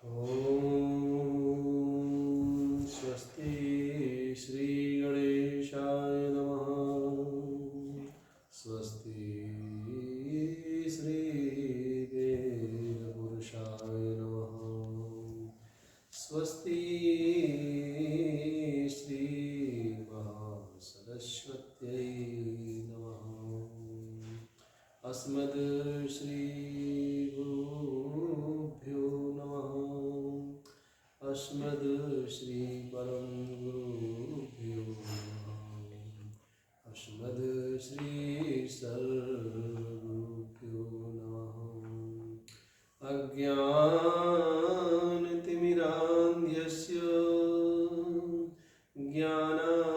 ॐ स्वस्ति श्रीगणेशाय नमः। स्वस्ति श्रीवेदपुरुषाय नमः। स्वस्ति श्रीमहासरस्वत्यै नमः। अस्मद् श्रीगुरुभ्यो नमः। अस्मद् श्री परम गुरुभ्यो नमः। अस्मद् श्री सर्वगुरुभ्यो नमः। अज्ञानतिमिरान्धस्य ज्ञानाञ्जनशलाकया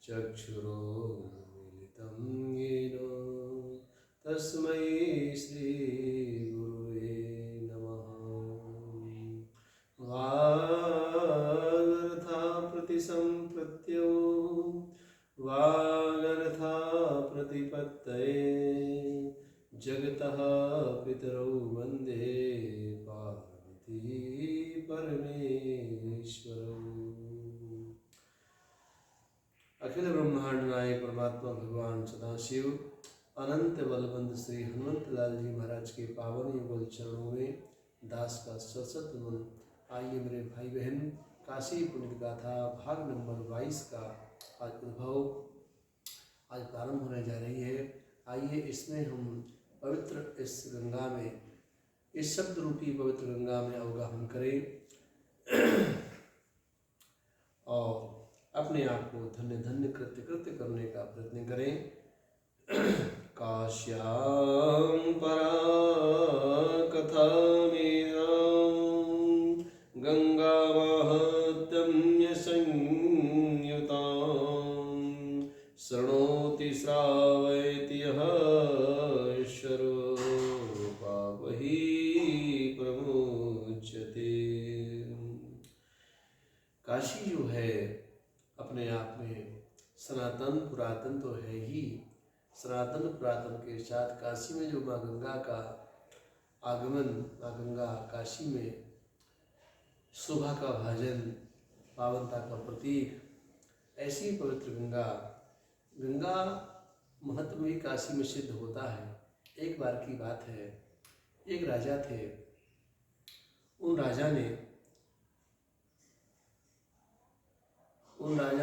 चक्षुरुन्मीलितं येन तस्मै श्रीगुरुवे नमः। वागर्थाप्रतिसम्पत्तौ वागर्थाप्रतिपत्तये जगतः पितरौ वन्दे पार्वती परमेश्वरौ। अखिल ब्रह्मांड नायक परमात्मा भगवान सदाशिव अनंत बलवंत श्री हनुमत लाल जी महाराज के पावन युगल चरणों में दास का सशत नमन। आइए मेरे भाई बहन, काशी पुण्य गाथा भाग नंबर 22 का आज उद्भव आज प्रारंभ होने जा रही है। आइए इसमें हम पवित्र इस गंगा में, इस शब्द रूपी पवित्र गंगा में अवगाहन करें और अपने आप को धन्य धन्य कृत्य कृत्य करने का प्रयत्न करें। काश्यां परा कथा मेरां गंगा माहात्म्य संयुतां शृणोति श्रावयति यः शर्वो वही प्रमुच्यते। काशी जो है अपने आप में सनातन पुरातन तो है ही। सनातन पुरातन के साथ काशी में जो माँ गंगा का आगमन, माँ गंगा काशी में शोभा का भाजन, पावनता का प्रतीक, ऐसी पवित्र गंगा, गंगा महत्व भी काशी में सिद्ध होता है। एक बार की बात है, एक राजा थे। उन राजा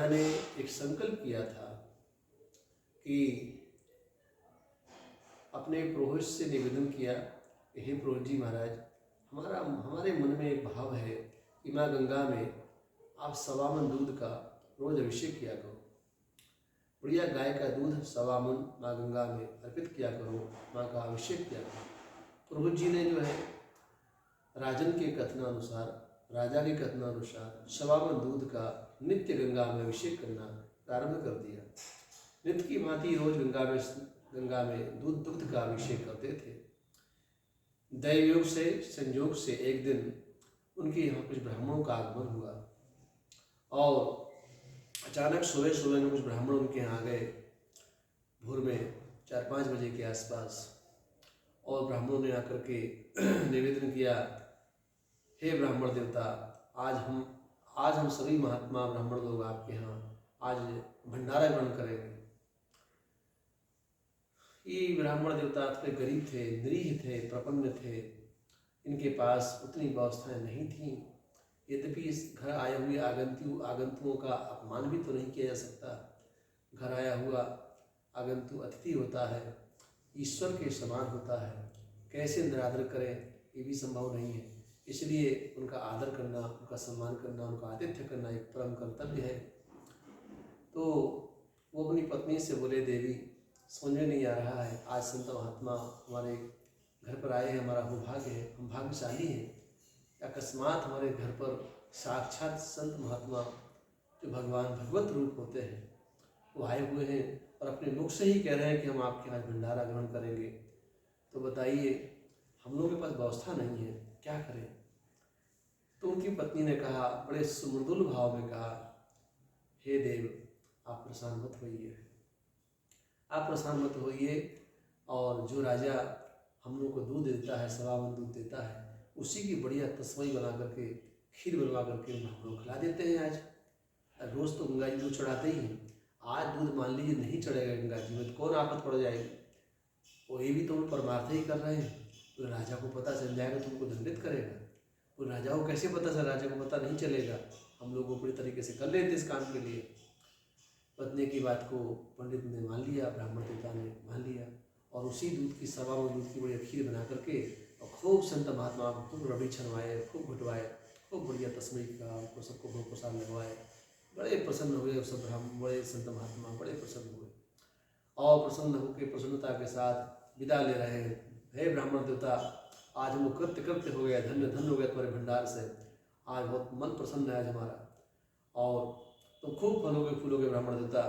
ने एक संकल्प किया था कि अपने पुरोहित से निवेदन किया, हे पुरोहित जी महाराज, हमारे मन में एक भाव है कि माँ गंगा में आप 1.25 मन दूध का रोज अभिषेक किया करो। बढ़िया गाय का दूध 1.25 मन माँ गंगा में अर्पित किया करो, माँ का अभिषेक किया करो। पुरोहित जी ने जो है राजन के कथनानुसार, राजा के कथनानुसार 1.25 मन दूध का नित्य गंगा में अभिषेक करना प्रारंभ कर दिया। नित्य की भांति रोज गंगा में दुग्ध का अभिषेक करते थे। दैवयोग से, संयोग से एक दिन उनके यहाँ कुछ ब्राह्मणों का आगमन हुआ और अचानक सुबह सुबह में कुछ ब्राह्मण उनके यहाँ आ गए, भोर में 4-5 बजे के आसपास। और ब्राह्मणों ने आकर के निवेदन किया, हे ब्राह्मण देवता, आज हम सभी महात्मा ब्राह्मण लोग आपके यहाँ आज भंडारा ग्रहण करेंगे। ये ब्राह्मण देवता थोड़े गरीब थे, निरीह थे, प्रपन्न थे। इनके पास उतनी व्यवस्थाएं नहीं थीं। यद्यपि इस घर आए हुए आगंतुओं का अपमान भी तो नहीं किया जा सकता। घर आया हुआ आगंतु अतिथि होता है, ईश्वर के समान होता है, कैसे निरादर करें ये भी संभव नहीं है। इसलिए उनका आदर करना, उनका सम्मान करना, उनका आतिथ्य करना एक परम कर्तव्य है। तो वो अपनी पत्नी से बोले, देवी समझ में नहीं आ रहा है, आज संत महात्मा हमारे घर पर आए हैं, हमारा सौभाग्य है, हम भाग्यशाली हैं। अकस्मात हमारे घर पर साक्षात संत महात्मा जो भगवान भगवत रूप होते हैं वो आए हुए हैं और अपने मुख से ही कह रहे हैं कि हम आपके यहाँ भंडारा ग्रहण करेंगे। तो बताइए, हम लोगों के पास व्यवस्था नहीं है, क्या करें। तो उनकी पत्नी ने कहा, बड़े सुमृदुल भाव में कहा, हे देव, आप परेशान मत होइए, आप परेशान मत होइए। और जो राजा हम लोग को दूध देता है, सवावन दूध देता है, उसी की बढ़िया तस्मई बना करके, खीर बनवा करके हम लोग खिला देते हैं। आज रोज़ तो गंगा जी दूध चढ़ाते ही हैं, आज दूध मान लीजिए नहीं चढ़ेगा गंगा जी में तो कौन आफत पड़ जाएगी। और ये भी तो परमार्थ ही कर रहे हैं, तो राजा को पता चल जाएगा तो उनको दंडित करेगा। तो राजा को कैसे पता चल, राजा को पता नहीं चलेगा। हम लोग पूरी तरीके से कर लेते इस काम के लिए। पत्नी की बात को पंडित ने मान लिया, ब्राह्मण देवता ने मान लिया, और उसी दूध की सवा में दूध की बढ़िया खीर बना करके और खूब संत महात्मा को खूब रबड़ी छनवाए, खूब घुटवाए, खूब बढ़िया तस्मई का उनको सबको भोग प्रसाद लगवाए। बड़े प्रसन्न हुए सब ब्राह्मण, बड़े संत महात्मा बड़े प्रसन्न हुए और प्रसन्न होकर प्रसन्नता के साथ विदा ले रहे हैं। हे ब्राह्मण देवता, आज हम कृत्य कृत्य हो गया, धन्य धन्य हो गया तुम्हारे भंडार से, आज बहुत मन प्रसन्न है आज हमारा, और तो खूब फलोगे फूलोगे ब्राह्मण देवता,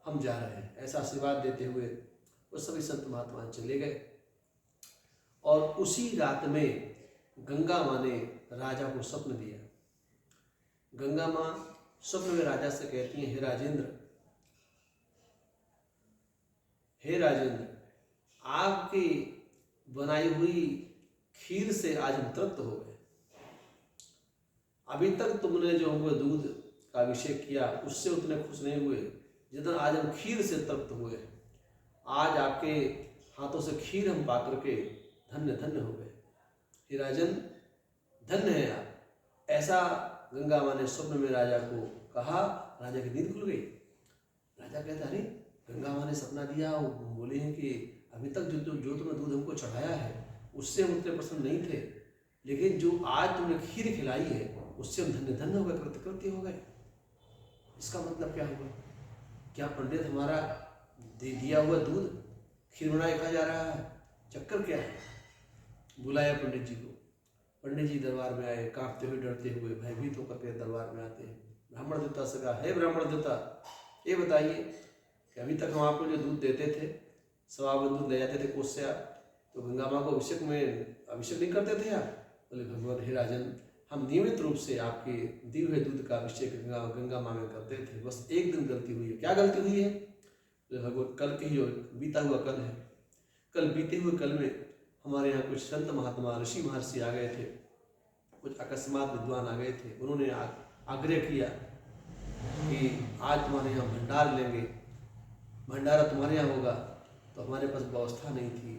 हम जा रहे हैं। ऐसा आशीर्वाद देते हुए वो सभी संत महात्मा चले गए। और उसी रात में गंगा माँ ने राजा को स्वप्न दिया। गंगा माँ स्वप्न में राजा से कहती हैं, हे राजेंद्र, आपकी बनाई हुई खीर से आज हम तृप्त हो गए। अभी तक तुमने जो हमको दूध का अभिषेक किया उससे उतने खुश नहीं हुए जितना आज हम खीर से तृप्त हुए। आज आपके हाथों से खीर हम पा करके धन्य धन्य हो गए। हे राजन, धन्य है आप। ऐसा गंगा माँ ने स्वप्न में राजा को कहा। राजा की नींद खुल गई। राजा कहता, अरे गंगा माँ ने सपना दिया और बोले हैं कि अभी तक जो तुमने दूध हमको चढ़ाया है उससे हम उतने प्रसन्न नहीं थे, लेकिन जो आज तुमने खीर खिलाई है उससे हम धन्य धन्य हो गए, कृतकृत्य हो गए। इसका मतलब क्या हुआ? क्या पंडित हमारा दिया हुआ दूध खीर बनाए खा जा रहा है? चक्कर क्या है? बुलाया पंडित जी को। पंडित जी दरबार में आए, कांपते हुए डरते हुए भयभीत होकर के दरबार में आते हैं। ब्राह्मण देवता से कहा, हे ब्राह्मण देवता, ये बताइए कि अभी तक हम आपको जो दूध देते थे, सवावन दूध ले जाते थे कोस से आप, तो गंगा माँ को अभिषेक नहीं करते थे आप? बोले, भगवान हे राजन, हम नियमित रूप से आपके दिए हुए दूध का अभिषेक गंगा माँ में करते थे, बस एक दिन गलती हुई है। क्या गलती हुई है? बोले, भगवान कल के ही बीता हुआ कल है। कल बीते हुए कल में हमारे यहाँ कुछ संत महात्मा ऋषि महर्षि आ गए थे, कुछ अकस्मात विद्वान आ गए थे। उन्होंने आग्रह किया कि आज तुम्हारे यहाँ भंडार लेंगे, भंडारा तुम्हारे यहाँ होगा। तो हमारे पास व्यवस्था नहीं थी,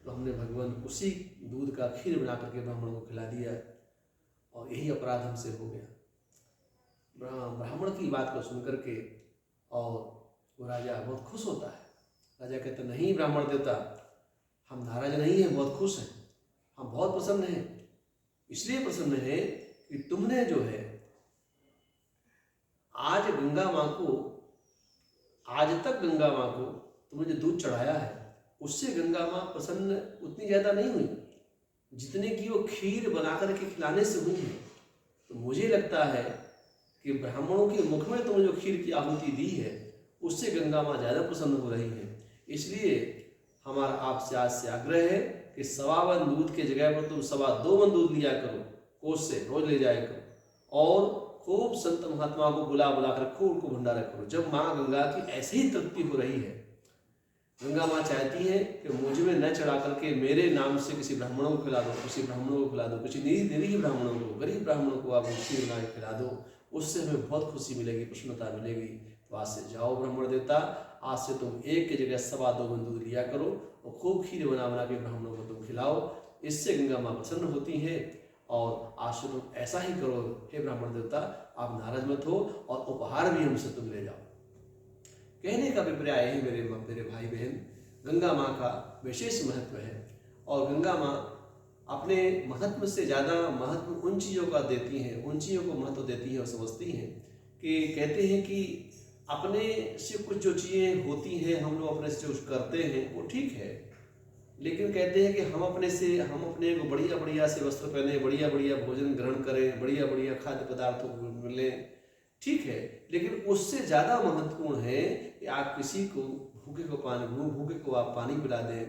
तो हमने भगवान उसी दूध का खीर बना करके ब्राह्मणों को खिला दिया, और यही अपराध हमसे हो गया। ब्राह्मण की बात को सुनकर के और वो राजा बहुत खुश होता है। राजा कहते, नहीं ब्राह्मण देवता, हम नाराज नहीं हैं, बहुत खुश हैं, हम बहुत प्रसन्न हैं। इसलिए प्रसन्न है कि तुमने जो है आज गंगा माँ को, आज तक गंगा माँ को तुमने जो दूध चढ़ाया है उससे गंगा माँ प्रसन्न उतनी ज़्यादा नहीं हुई जितने की वो खीर बना करके खिलाने से हुई है। तो मुझे लगता है कि ब्राह्मणों के मुख में तुमने जो खीर की आहुति दी है उससे गंगा माँ ज़्यादा प्रसन्न हो रही है। इसलिए हमारा आपसे आज से आग्रह है कि सवावन दूध के जगह पर तुम 2.25 मन दूध लिया करो, कोस से रोज ले जाया करो, और खूब संत महात्मा को बुला कर खूब उनको भंडारा करो। जब माँ गंगा की ऐसे ही तृप्ति हो रही है, गंगा माँ चाहती है कि मुझ में न चढ़ा करके मेरे नाम से किसी ब्राह्मणों को खिला दो, किसी ब्राह्मणों को खिला दो, किसी निरीह ब्राह्मणों को, गरीब ब्राह्मणों को आप खीर बना के खिला दो, उससे हमें बहुत खुशी मिलेगी, प्रसन्नता मिलेगी। तो आज से जाओ ब्राह्मण देवता, आज से तुम एक की जगह 2.25 मन दूध लिया करो और खूब खीर बना के ब्राह्मणों को तुम खिलाओ। इससे गंगा माँ प्रसन्न होती है, और आज से तुम ऐसा ही करो। हे ब्राह्मण देवता, आप नाराज मत हो, और उपहार भी हमसे तुम ले जाओ। कहने का अभिप्राय है मेरे भाई बहन, गंगा माँ का विशेष महत्व है, और गंगा माँ अपने महत्व से ज़्यादा महत्व उन चीज़ों का देती हैं, उन चीज़ों को महत्व देती हैं और समझती हैं कि कहते हैं कि अपने से कुछ जो चीज़ें होती हैं, हम लोग अपने से कुछ करते हैं वो ठीक है, लेकिन कहते हैं कि हम अपने को बढ़िया से वस्त्र पहने, बढ़िया भोजन ग्रहण करें, बढ़िया खाद्य पदार्थों को मिलें, ठीक है, लेकिन उससे ज़्यादा महत्वपूर्ण है कि आप किसी को भूखे को आप पानी पिला दें,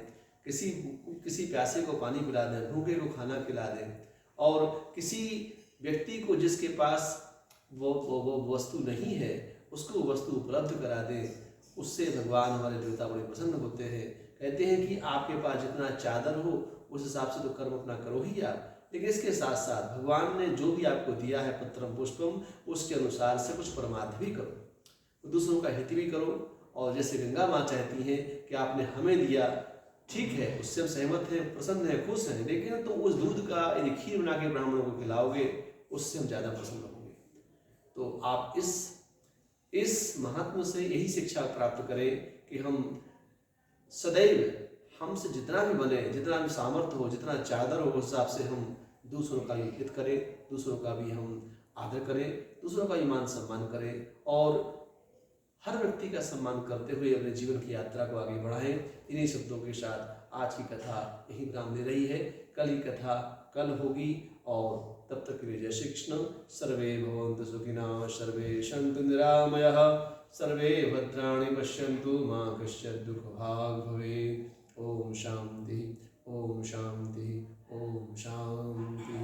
किसी प्यासे को पानी पिला दें, भूखे को खाना खिला दें, और किसी व्यक्ति को जिसके पास वो वस्तु नहीं है उसको वस्तु उपलब्ध करा दें। उससे भगवान हमारे देवता बड़े प्रसन्न होते हैं। कहते हैं कि आपके पास जितना चादर हो उस हिसाब से तो कर्म अपना करो ही आप, लेकिन इसके साथ साथ भगवान ने जो भी आपको दिया है पत्रम पुष्पम, उसके अनुसार से कुछ परमार्थ भी करो, दूसरों का हित भी करो। और जैसे गंगा माँ चाहती हैं कि आपने हमें दिया, ठीक है, उससे हम सहमत हैं, प्रसन्न हैं, खुश हैं, लेकिन तो उस दूध का यदि खीर बना के ब्राह्मणों को खिलाओगे उससे हम ज़्यादा प्रसन्न होंगे। तो आप इस महात्मा से यही शिक्षा प्राप्त करें कि हम सदैव, हमसे जितना भी बने, जितना भी सामर्थ्य हो, जितना चादर हो, उस हिसाब से हम दूसरों का भी हित करें, दूसरों का भी हम आदर करें, दूसरों का भी मान सम्मान करें और हर व्यक्ति का सम्मान करते हुए अपने जीवन की यात्रा को आगे बढ़ाएं। इन्हीं शब्दों के साथ आज की कथा यही विराम ले रही है। कल की कथा कल होगी और तब तक के लिए जय श्री कृष्ण। सर्वे भवन्तु सुखिनः, सर्वे सन्तु निरामयाः, सर्वे भद्राणि पश्यन्तु, मा कश्चित् दुःखभाग् भवेत्। ओम शांति, ओम शांति, ओम शांति।